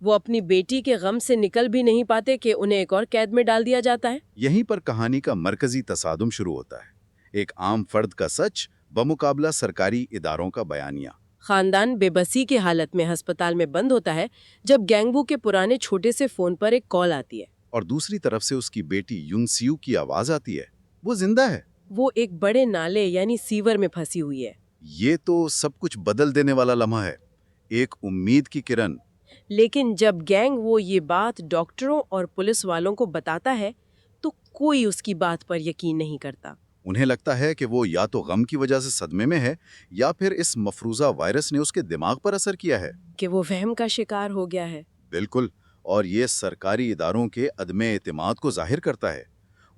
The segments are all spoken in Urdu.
وہ اپنی بیٹی کے غم سے نکل بھی نہیں پاتے کہ انہیں ایک اور قید میں ڈال دیا جاتا ہے۔ یہیں پر کہانی کا مرکزی تصادم شروع ہوتا ہے، ایک عام فرد کا سچ بمقابلہ سرکاری اداروں کا بیانیہ۔ خاندان بے بسی کی حالت میں ہسپتال میں بند ہوتا ہے جب گینگ وو کے پرانے چھوٹے سے فون پر ایک کال آتی ہے۔ اور دوسری طرف سے اس کی بیٹی یون سیو کی آواز آتی ہے، وہ زندہ ہے۔ وہ ایک بڑے نالے یعنی سیور میں پھنسی ہوئی ہے۔ یہ تو سب کچھ بدل دینے والا لمحہ ہے، ایک امید کی کرن۔ لیکن جب گینگ وہ یہ بات ڈاکٹروں اور پولیس والوں کو بتاتا ہے تو کوئی اس کی بات پر یقین نہیں کرتا۔ انہیں لگتا ہے کہ وہ یا تو غم کی وجہ سے صدمے میں ہے یا پھر اس مفروضہ وائرس نے اس کے دماغ پر اثر کیا ہے۔ کہ وہ وہم کا شکار ہو گیا ہے۔ بالکل، اور یہ سرکاری اداروں کے عدم اعتماد کو ظاہر کرتا ہے۔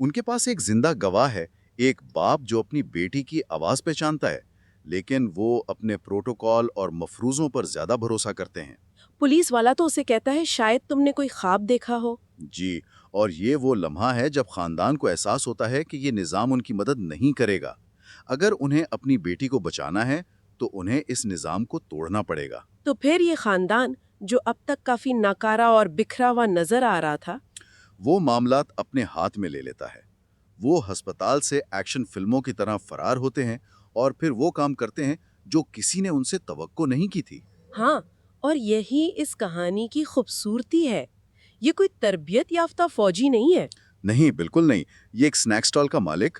ان کے پاس ایک زندہ گواہ ہے، ایک باپ جو اپنی بیٹی کی آواز پہچانتا ہے، لیکن وہ اپنے پروٹوکول اور مفروضوں پر زیادہ بھروسہ کرتے ہیں۔ پولیس والا تو اسے کہتا ہے شاید تم نے کوئی خواب دیکھا ہو۔ جی، اور یہ وہ لمحہ ہے جب خاندان کو احساس ہوتا ہے کہ یہ نظام ان کی مدد نہیں کرے گا۔ اگر انہیں اپنی بیٹی کو بچانا ہے تو انہیں اس نظام کو توڑنا پڑے گا۔ تو پھر یہ خاندان جو اب تک کافی ناکارہ اور بکھرا ہوا نظر آ رہا تھا، وہ معاملات اپنے ہاتھ میں لے لیتا ہے۔ وہ ہسپتال سے ایکشن فلموں کی طرح فرار ہوتے ہیں اور پھر وہ کام کرتے ہیں جو کسی نے ان سے توقع نہیں کی تھی۔ ہاں، اور یہی اس کہانی کی خوبصورتی ہے۔ یہ کوئی تربیت یافتہ فوجی نہیں ہے۔ نہیں، بالکل نہیں۔ یہ ایک سنیک سٹال کا مالک،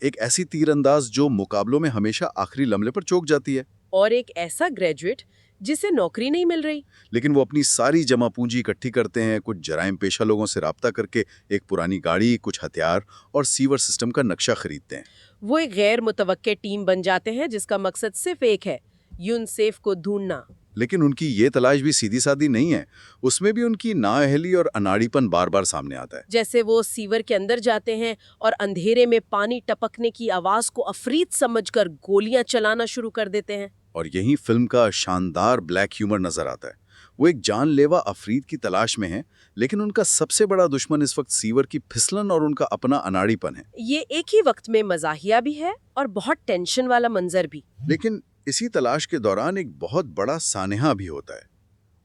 ایک ایسی تیر انداز جو مقابلوں میں ہمیشہ آخری لمحے پر چوک جاتی ہے، اور ایک ایسا گریجویٹ جسے نوکری نہیں مل رہی۔ لیکن وہ اپنی ساری جمع پونجی اکٹھی کرتے ہیں، کچھ جرائم پیشہ لوگوں سے رابطہ کر کے ایک پرانی گاڑی، کچھ ہتھیار اور سیور سسٹم کا نقشہ خریدتے ہیں۔ وہ ایک غیر متوقع ٹیم بن جاتے ہیں جس کا مقصد صرف ایک ہے، یونسیف کو ڈھونڈنا۔ لیکن ان کی یہ تلاش بھی سیدھی سادھی نہیں ہے، اس میں بھی ان کی نااہلی اور اناڑی پن بار بار سامنے آتا ہے۔ جیسے وہ سیور کے اندر جاتے ہیں اور اندھیرے میں پانی ٹپکنے کی آواز کو عفریت سمجھ کر گولیاں چلانا شروع کر دیتے ہیں۔ اور یہی فلم کا شاندار بلیک ہیومر نظر آتا ہے۔ وہ ایک جان لیوا عفریت کی تلاش میں ہیں، لیکن ان کا سب سے بڑا دشمن اس وقت سیور کی پھسلن اور ان کا اپنا اناڑی پن ہے۔ یہ ایک ہی وقت میں مزاحیہ بھی ہے اور بہت ٹینشن والا منظر بھی۔ لیکن اسی تلاش کے دوران ایک بہت بڑا سانحہ بھی ہوتا ہے۔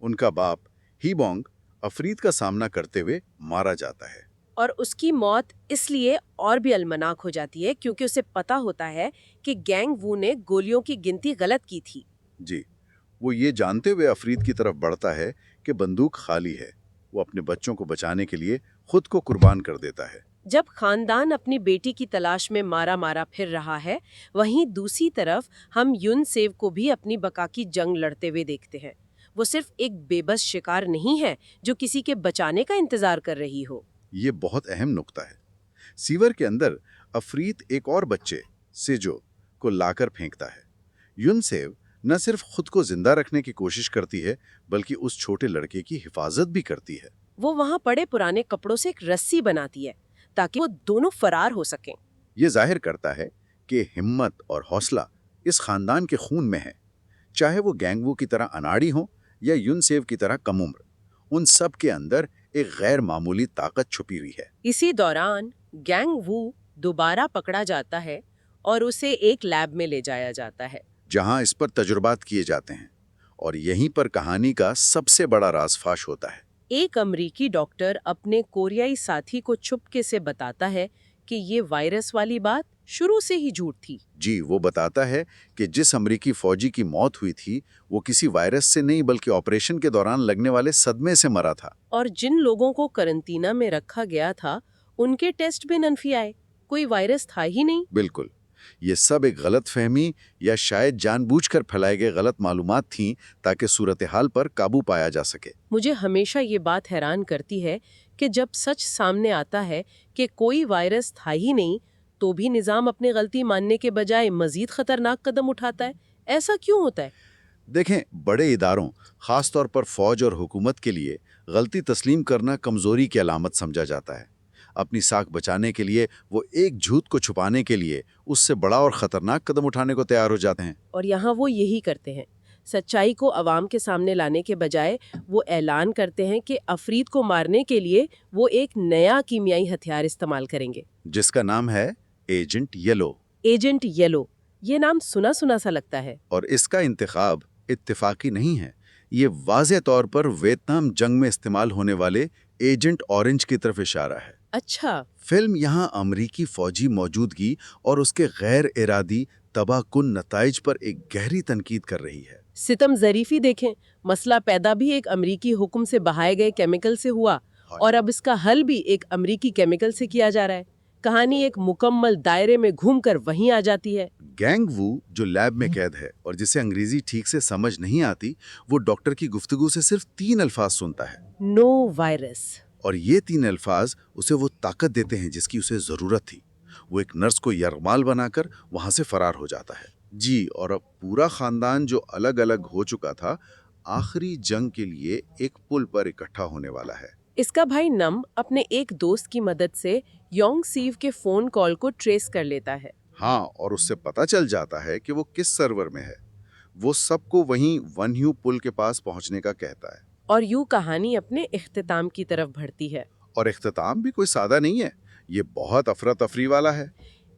ان کا باپ ہی بونگ عفریت کا سامنا کرتے ہوئے مارا جاتا ہے۔ اور اس کی موت اس لیے اور بھی المناک ہو جاتی ہے کیونکہ اسے پتا ہوتا ہے کہ گینگ وو نے گولیوں کی گنتی غلط کی تھی۔ جی، وہ یہ جانتے ہوئے عفریت کی طرف بڑھتا ہے کہ بندوق خالی ہے۔ وہ اپنے بچوں کو بچانے کے لیے خود کو قربان کر دیتا ہے۔ جب خاندان اپنی بیٹی کی تلاش میں مارا پھر رہا ہے، وہیں دوسری طرف ہم یون سیو کو بھی اپنی بقا کی جنگ لڑتے ہوئے دیکھتے ہیں۔ وہ صرف ایک بے بس شکار نہیں ہے جو کسی کے بچانے کا انتظار کر رہی ہو۔ یہ بہت اہم نقطہ ہے۔ سیور کے اندر عفریت ایک اور بچے سیجو کو لا کر پھینکتا ہے۔ یون سیو نہ صرف خود کو زندہ رکھنے کی کوشش کرتی ہے بلکہ اس چھوٹے لڑکے کی حفاظت بھی کرتی ہے۔ وہ وہاں پڑے پرانے کپڑوں سے ایک رسی بناتی ہے تاکہ وہ دونوں فرار ہو سکیں۔ یہ ظاہر کرتا ہے کہ ہمت اور حوصلہ اس خاندان کے خون میں ہے، چاہے وہ گینگ وو کی طرح اناڑی ہوں یا یون سیو کی طرح کم عمر، ان سب کے اندر ایک غیر معمولی طاقت چھپی ہوئی ہے۔ اسی دوران گینگ وو دوبارہ پکڑا جاتا ہے اور اسے ایک لیب میں لے جایا جاتا ہے جہاں اس پر تجربات کیے جاتے ہیں، اور یہیں پر کہانی کا سب سے بڑا راز فاش ہوتا ہے۔ ایک امریکی ڈاکٹر اپنے کوریائی ساتھی کو چھپکے سے بتاتا ہے کہ یہ وائرس والی بات شروع سے ہی جھوٹ تھی۔ جی، وہ بتاتا ہے کہ جس امریکی فوجی کی موت ہوئی تھی وہ کسی وائرس سے نہیں بلکہ آپریشن کے دوران لگنے والے صدمے سے مرا تھا۔ اور جن لوگوں کو قرنطینہ میں رکھا گیا تھا ان کے ٹیسٹ بھی منفی آئے، کوئی وائرس تھا ہی نہیں۔ بالکل، یہ سب ایک غلط فہمی یا شاید جان بوجھ کر پھیلائے گئے غلط معلومات تھیں تاکہ صورتحال پر قابو پایا جا سکے۔ مجھے ہمیشہ یہ بات حیران کرتی ہے کہ جب سچ سامنے آتا ہے کہ کوئی وائرس تھا ہی نہیں تو بھی نظام اپنی غلطی ماننے کے بجائے مزید خطرناک قدم اٹھاتا ہے۔ ایسا کیوں ہوتا ہے؟ دیکھیں، بڑے اداروں، خاص طور پر فوج اور حکومت کے لیے غلطی تسلیم کرنا کمزوری کی علامت سمجھا جاتا ہے۔ اپنی ساکھ بچانے کے لیے وہ ایک جھوٹ کو چھپانے کے لیے اس سے بڑا اور خطرناک قدم اٹھانے کو تیار ہو جاتے ہیں۔ اور یہاں وہ یہی کرتے ہیں۔ سچائی کو عوام کے سامنے لانے کے بجائے وہ اعلان کرتے ہیں کہ عفریت کو مارنے کے لیے وہ ایک نیا کیمیائی ہتھیار استعمال کریں گے جس کا نام ہے ایجنٹ یلو۔ Agent yellow. یہ نام سنا سنا سا لگتا ہے۔ اور اس کا انتخاب اتفاقی نہیں ہے، یہ واضح طور پر ویتنام جنگ میں استعمال ہونے والے ایجنٹ اورنج کی طرف اشارہ ہے۔ اچھا، فلم یہاں امریکی فوجی موجودگی اور اس کے غیر ارادی تباہ کن نتائج پر ایک گہری تنقید کر رہی ہے۔ ستم ظریفی دیکھیں، مسئلہ پیدا بھی ایک امریکی حکم سے بہائے گئے کیمیکل سے ہوا اور اب اس کا حل بھی ایک امریکی کیمیکل سے کیا جا رہا ہے۔ کہانی ایک مکمل دائرے میں گھوم کر وہیں آ جاتی ہے۔ گینگ وو جو لیب میں قید ہے اور جسے انگریزی ٹھیک سے سمجھ نہیں آتی، وہ ڈاکٹر کی گفتگو سے صرف 3 الفاظ سنتا ہے، نو وائرس۔ اور یہ 3 الفاظ اسے وہ طاقت دیتے ہیں جس کی اسے ضرورت تھی۔ وہ ایک نرس کو یرغمال بنا کر وہاں سے فرار ہو جاتا ہے۔ جی، اور اب پورا خاندان جو الگ الگ ہو چکا تھا، آخری جنگ کے لیے ایک پل پر اکٹھا ہونے والا ہے۔ اس کا بھائی نم اپنے ایک دوست کی مدد سے یونگ سیو کے فون کال کو ٹریس کر لیتا ہے۔ ہاں، اور اس سے پتہ چل جاتا ہے کہ وہ کس سرور میں ہے۔ وہ سب کو وہیں ون ہیو پل کے پاس پہنچنے کا کہتا ہے۔ اور یوں کہانی اپنے اختتام کی طرف بڑھتی ہے۔ اور اختتام بھی کوئی سادہ نہیں ہے، یہ بہت افراتفری والا ہے۔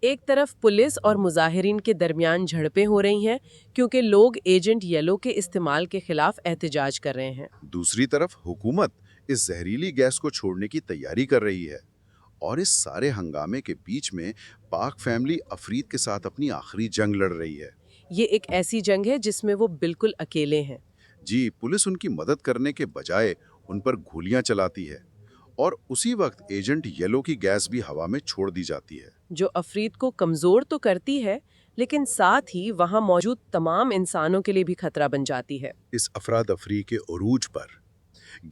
ایک طرف پولیس اور مظاہرین کے درمیان جھڑپیں ہو رہی ہیں کیونکہ لوگ ایجنٹ یلو کے استعمال کے خلاف احتجاج کر رہے ہیں۔ دوسری طرف حکومت اس زہریلی گیس کو چھوڑنے کی تیاری کر رہی ہے، اور اس سارے ہنگامے کے بیچ میں پاک فیملی افرید کے ساتھ اپنی آخری جنگ لڑ رہی ہے۔ یہ ایک ایسی جنگ ہے جس میں وہ بالکل اکیلے ہیں۔ جی، پولیس ان کی مدد کرنے کے بجائے ان پر گولیاں چلاتی ہے، اور اسی وقت ایجنٹ یلو کی گیس بھی ہوا میں چھوڑ دی جاتی ہے، جو افرید کو کمزور تو کرتی ہے لیکن ساتھ ہی وہاں موجود تمام انسانوں کے لیے بھی خطرہ بن جاتی ہے۔ اس افراتفری کے عروج پر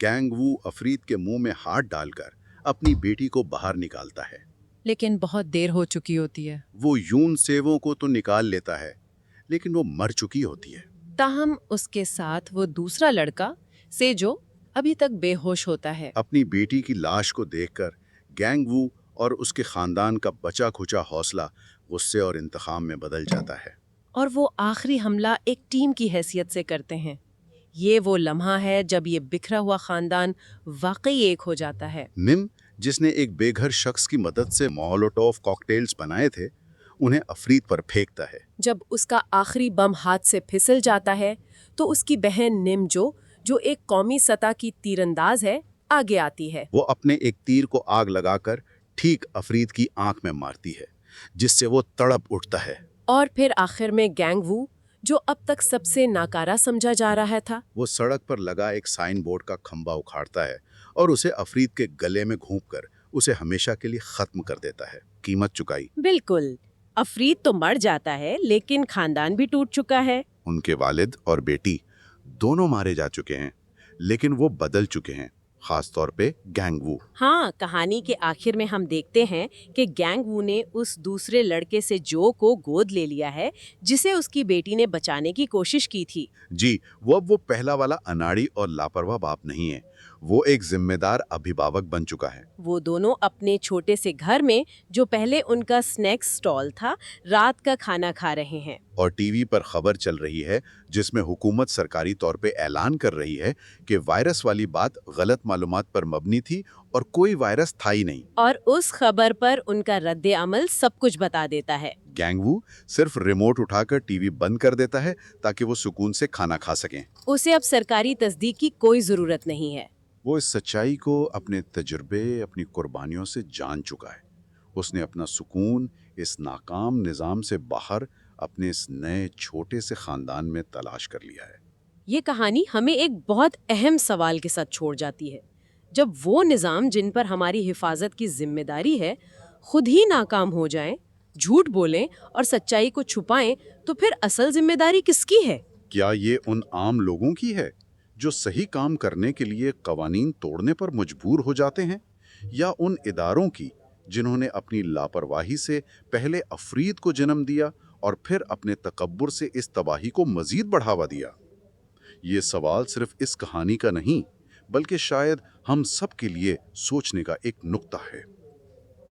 گینگ وو افرید کے منہ میں ہاتھ ڈال کر اپنی بیٹی کو باہر نکالتا ہے۔ لیکن بہت دیر ہو چکی ہوتی ہے۔ وہ یون سیووں کو تو نکال لیتا ہے، لیکن وہ مر چکی ہوتی ہے۔ تاہم اس کے ساتھ وہ دوسرا لڑکا سے جو ابھی تک بے ہوش ہوتا ہے۔ اپنی بیٹی کی لاش کو دیکھ کر گینگ وو اور اس کے خاندان کا بچا کھچا حوصلہ غصے اور انتقام میں بدل جاتا ہے۔ اور وہ آخری حملہ ایک ٹیم کی حیثیت سے کرتے ہیں۔ یہ وہ لمحہ ہے جب یہ بکھرا ہوا خاندان واقعی ایک ہو جاتا ہے۔ نم، جس نے ایک بے گھر شخص کی مدد سے مولوٹوف کاکٹیلز بنائے تھے، انہیں افرید پر پھینکتا ہے۔ جب اس کا آخری بم ہاتھ سے پھسل جاتا ہے تو اس کی بہن نم جو ایک قومی سطح کی تیر انداز ہے، آگے آتی ہے۔ وہ اپنے ایک تیر کو آگ لگا کر ٹھیک افرید کی آنکھ میں مارتی ہے، جس سے وہ تڑپ اٹھتا ہے۔ اور پھر آخر میں گینگ وو، جو اب تک سب سے ناکارہ سمجھا جا رہا تھا، وہ سڑک پر لگا ایک سائن بورڈ کا کھمبا اکھاڑتا ہے اور اسے افرید کے گلے میں گھونپ کر اسے ہمیشہ کے لیے ختم کر دیتا ہے۔ قیمت چکائی۔ بالکل، افرید تو مر جاتا ہے لیکن خاندان بھی ٹوٹ چکا ہے۔ ان کے والد اور بیٹی دونوں مارے جا چکے ہیں، لیکن وہ بدل چکے ہیں، خاص طور پہ گینگ وو۔ ہاں، کہانی کے آخر میں ہم دیکھتے ہیں کہ گینگ وو نے اس دوسرے لڑکے سے جو کو گود لے لیا ہے جسے اس کی بیٹی نے بچانے کی کوشش کی تھی۔ جی، وہ اب وہ پہلا والا اناڑی اور لاپرواہ باپ نہیں ہے، وہ ایک ذمہ دار ابھیبھاوک بن چکا ہے۔ وہ دونوں اپنے چھوٹے سے گھر میں، جو پہلے ان کا سنیکس سٹال تھا، رات کا کھانا کھا رہے ہیں۔ اور ٹی وی پر خبر چل رہی ہے جس میں حکومت سرکاری طور پہ اعلان کر رہی ہے کہ وائرس والی بات غلط معلومات پر مبنی تھی اور کوئی وائرس تھا ہی نہیں۔ اور اس خبر پر ان کا رد عمل سب کچھ بتا دیتا ہے۔ گینگ وو صرف ریموٹ اٹھا کر ٹی وی بند کر دیتا ہے تاکہ وہ سکون سے کھانا کھا سکیں۔ اسے اب سرکاری تصدیق کی کوئی ضرورت نہیں ہے۔ وہ اس سچائی کو اپنے تجربے، اپنی قربانیوں سے جان چکا ہے۔ اس نے اپنا سکون اس ناکام نظام سے باہر اپنے اس نئے چھوٹے سے خاندان میں تلاش کر لیا ہے۔ یہ کہانی ہمیں ایک بہت اہم سوال کے ساتھ چھوڑ جاتی ہے۔ جب وہ نظام جن پر ہماری حفاظت کی ذمہ داری ہے خود ہی ناکام ہو جائیں، جھوٹ بولیں اور سچائی کو چھپائیں، تو پھر اصل ذمہ داری کس کی ہے؟ کیا یہ ان عام لوگوں کی ہے جو صحیح کام کرنے کے لیے قوانین توڑنے پر مجبور ہو جاتے ہیں، یا ان اداروں کی جنہوں نے اپنی لاپرواہی سے پہلے افرید کو جنم دیا اور پھر اپنے تکبر سے اس تباہی کو مزید بڑھاوا دیا؟ یہ سوال صرف اس کہانی کا نہیں، بلکہ شاید ہم سب کے لیے سوچنے کا ایک نقطہ ہے۔